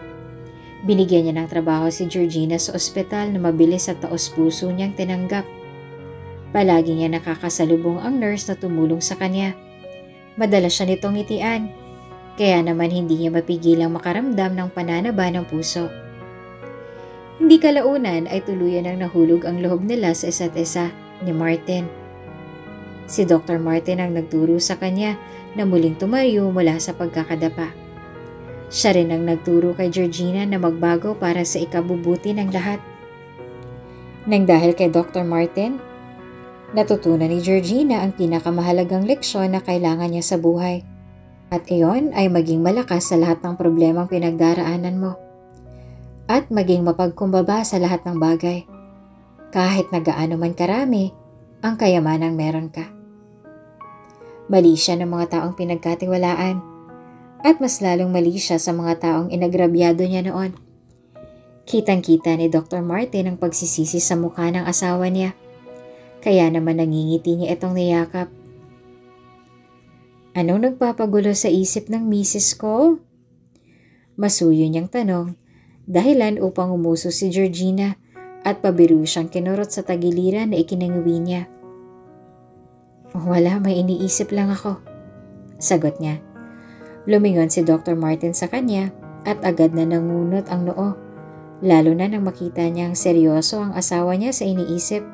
Binigyan niya ng trabaho si Georgina sa ospital na mabilis at taos-puso niyang tinanggap. Palagi niya nakakasalubong ang nurse na tumulong sa kanya. Madalas siya nitong ngitian, kaya naman hindi niya mapigilang makaramdam ng pananaba ng puso. Hindi kalaunan ay tuluyan ang nahulog ang loob nila sa isa't isa ni Martin. Si Dr. Martin ang nagturo sa kanya na muling tumayo mula sa pagkakadapa. Siya rin ang nagturo kay Georgina na magbago para sa ikabubuti ng lahat. Nang dahil kay Dr. Martin, natutunan ni Georgina ang pinakamahalagang leksyon na kailangan niya sa buhay. At iyon ay maging malakas sa lahat ng problemang pinagdaraanan mo. At maging mapagkumbaba sa lahat ng bagay. Kahit na gaano man karami ang kayamanang meron ka. Mali siya ng mga taong pinagkatiwalaan. At mas lalong mali siya sa mga taong inagrabyado niya noon. Kitang-kita ni Dr. Martin ang pagsisisi sa mukha ng asawa niya. Kaya naman nangingiti niya itong niyakap. Anong nagpapagulo sa isip ng misis ko? Masuyo niyang tanong, dahilan upang umuso si Georgina at pabiru siyang kinurot sa tagiliran na ikinanguwi niya. Wala, may iniisip lang ako. Sagot niya. Lumingon si Dr. Martin sa kanya at agad na nangunot ang noo, lalo na nang makita niyang seryoso ang asawa niya sa iniisip.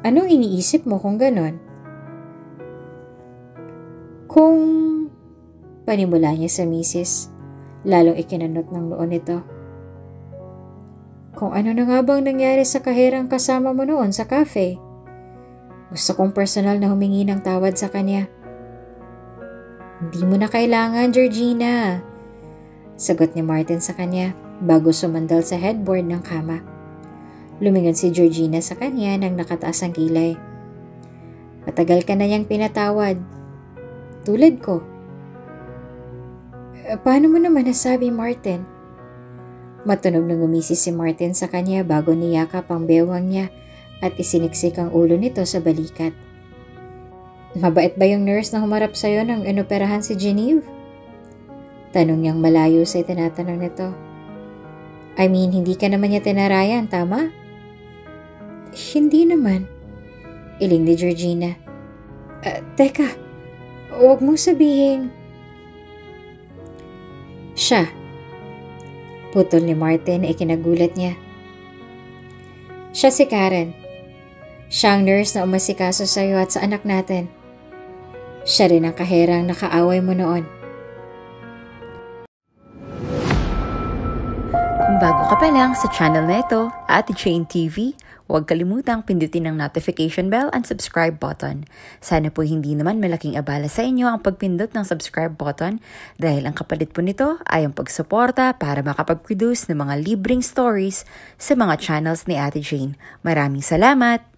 Anong iniisip mo kung ganon? Kung panimula niya sa misis, lalong ikinanot ng noo nito. Kung ano na nga bang nangyari sa kaherang kasama mo noon sa cafe? Gusto kong personal na humingi ng tawad sa kanya. Hindi mo na kailangan, Georgina. Sagot ni Martin sa kanya bago sumandal sa headboard ng kama. Lumingon si Georgina sa kanya nang nakataas ang kilay. Matagal ka na niyang pinatawad. Tulad ko. Paano mo naman nasabi, Martin? Matunog na ngumisi si Martin sa kanya bago niyakap ang bewang niya at isiniksik ang ulo nito sa balikat. Mabait ba yung nurse na humarap sa'yo nang inoperahan si Genevieve? Tanong niyang malayo sa tinatanong nito. I mean, hindi ka naman niya tinarayan, tama? Hindi naman. Iling ni Georgina. Teka, huwag mong sabihin. Siya. Putol ni Martin na ikinagulat niya. Siya si Karen. Siya ang nurse na umasikaso sa iyo at sa anak natin. Siya rin ang kaherang nakaaway mo noon. Kung bago ka pa lang sa channel na ito, Ate Jane TV, huwag kalimutang pindutin ang notification bell and subscribe button. Sana po hindi naman malaking abala sa inyo ang pagpindot ng subscribe button dahil ang kapalit po nito ay ang pagsuporta para makapag-produce ng mga libreng stories sa mga channels ni Ate Jane. Maraming salamat!